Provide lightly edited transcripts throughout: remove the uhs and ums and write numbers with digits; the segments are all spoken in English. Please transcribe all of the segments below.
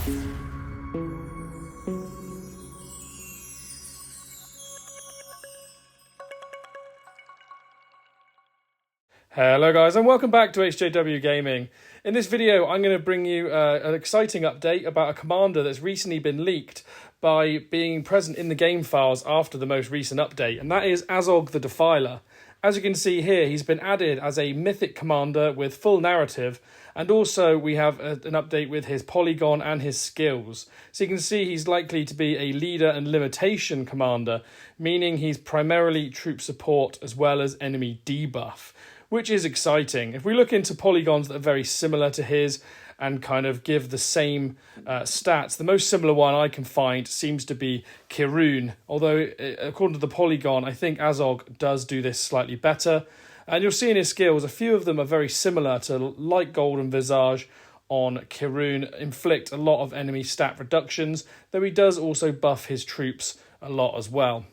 Hello guys and welcome back to HJW Gaming. In this video I'm going to bring you an exciting update about a commander that's recently been leaked by being present in the game files after the most recent update, and that is Azog the Defiler. As you can see here, he's been added as a mythic commander with full narrative, and also we have an update with his Polygon and his skills. So you can see he's likely to be a leader and limitation commander, meaning he's primarily troop support as well as enemy debuff, which is exciting. If we look into polygons that are very similar to his and kind of give the same stats, the most similar one I can find seems to be Kirun, although according to the Polygon, I think Azog does do this slightly better. And you'll see in his skills, a few of them are very similar to Light Golden Visage on Kirun, inflict a lot of enemy stat reductions, though he does also buff his troops a lot as well.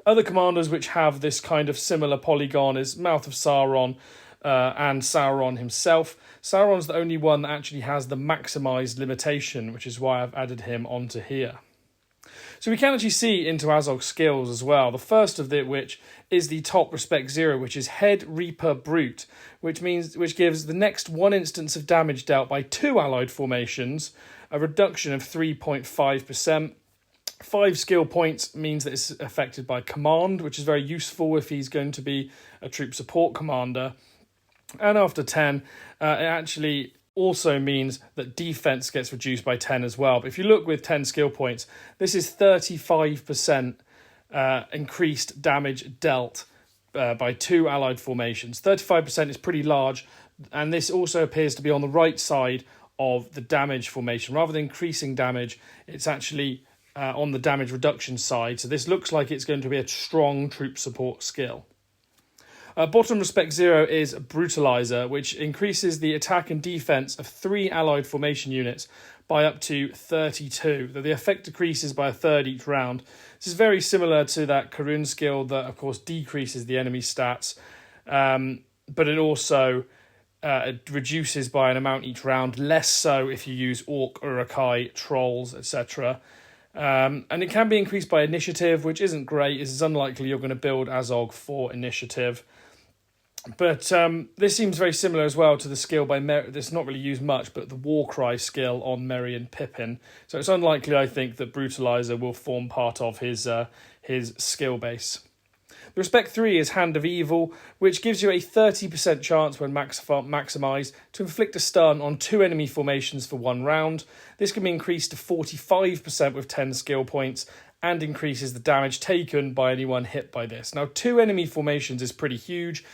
Other commanders which have this kind of similar polygon is Mouth of Sauron and Sauron himself. Sauron's the only one that actually has the maximised limitation, which is why I've added him onto here. So we can actually see into Azog's skills as well. The first of which is the top respect 0, which is Head Reaper Brute, which gives the next one instance of damage dealt by 2 allied formations a reduction of 3.5%. 5 skill points means that it's affected by command, which is very useful if he's going to be a troop support commander. And after 10, it actually also means that defense gets reduced by 10 as well. But if you look with 10 skill points, this is 35% increased damage dealt by 2 allied formations. 35% is pretty large, and this also appears to be on the right side of the damage formation. Rather than increasing damage, it's actually on the damage reduction side, so this looks like it's going to be a strong troop support skill. Bottom respect 0 is Brutalizer, which increases the attack and defense of 3 allied formation units by up to 32, though the effect decreases by a third each round. This is very similar to that Karun skill that of course decreases the enemy stats, but it also it reduces by an amount each round, less so if you use Orc, Urukai, Trolls, etc. And it can be increased by initiative, which isn't great. It's unlikely you're going to build Azog for initiative. But this seems very similar as well to the skill by this not really used much, but the Warcry skill on Merry and Pippin. So it's unlikely, I think, that Brutalizer will form part of his skill base. The respect 3 is Hand of Evil, which gives you a 30% chance when maximised to inflict a stun on 2 enemy formations for 1 round. This can be increased to 45% with 10 skill points and increases the damage taken by anyone hit by this. Now, 2 enemy formations is pretty huge,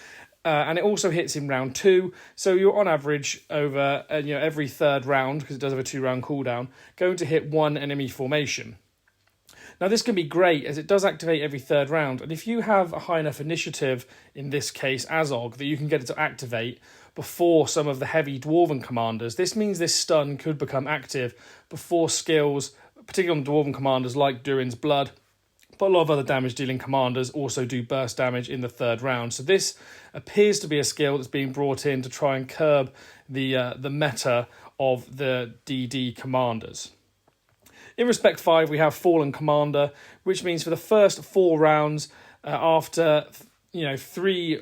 and it also hits in round 2, so you're on average over every third round, because it does have a 2-round cooldown, going to hit 1 enemy formation. Now, this can be great as it does activate every third round, and if you have a high enough initiative, in this case Azog, that you can get it to activate before some of the heavy Dwarven commanders, this means this stun could become active before skills, particularly on Dwarven commanders like Durin's Blood, but a lot of other damage-dealing commanders also do burst damage in the third round. So this appears to be a skill that's being brought in to try and curb the meta of the DD commanders. In respect 5, we have Fallen Commander, which means for the first 4 rounds, after 3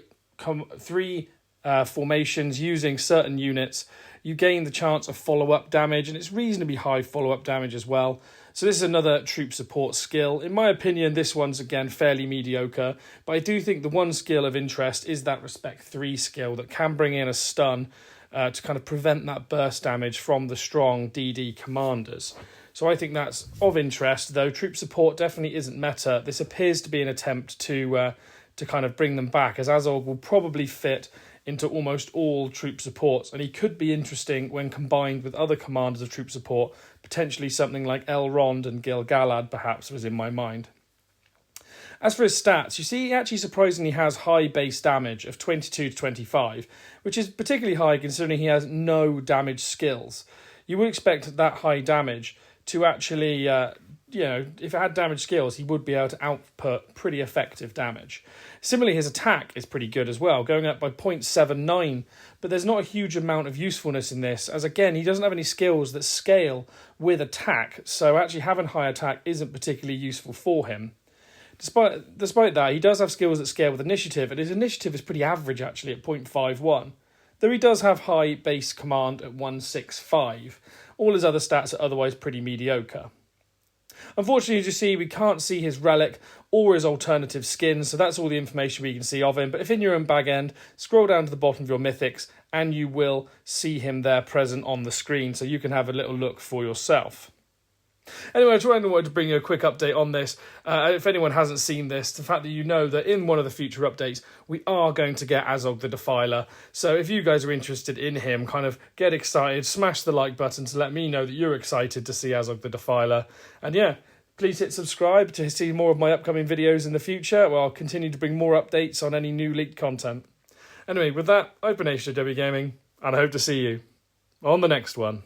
formations using certain units, you gain the chance of follow-up damage, and it's reasonably high follow-up damage as well. So this is another troop support skill. In my opinion, this one's again fairly mediocre, but I do think the one skill of interest is that respect 3 skill that can bring in a stun to kind of prevent that burst damage from the strong DD commanders. So I think that's of interest, though troop support definitely isn't meta. This appears to be an attempt to kind of bring them back, as Azog will probably fit into almost all troop supports, and he could be interesting when combined with other commanders of troop support, potentially something like Elrond and Gil-galad perhaps was in my mind. As for his stats, you see he actually surprisingly has high base damage of 22 to 25, which is particularly high considering he has no damage skills. You would expect that high damage to actually if it had damage skills, he would be able to output pretty effective damage. Similarly, his attack is pretty good as well, going up by 0.79, but there's not a huge amount of usefulness in this, as again, he doesn't have any skills that scale with attack, so actually having high attack isn't particularly useful for him. Despite that, he does have skills that scale with initiative, and his initiative is pretty average actually at 0.51, though he does have high base command at 165. All his other stats are otherwise pretty mediocre. Unfortunately, as you see, we can't see his relic or his alternative skin, so that's all the information we can see of him. But if in your own bag end, scroll down to the bottom of your mythics, and you will see him there present on the screen, so you can have a little look for yourself. Anyway, I wanted to bring you a quick update on this. If anyone hasn't seen this, the fact that you know that in one of the future updates, we are going to get Azog the Defiler. So if you guys are interested in him, kind of get excited, smash the like button to let me know that you're excited to see Azog the Defiler. And yeah, please hit subscribe to see more of my upcoming videos in the future, where I'll continue to bring more updates on any new leaked content. Anyway, with that, I've been HJW Gaming, and I hope to see you on the next one.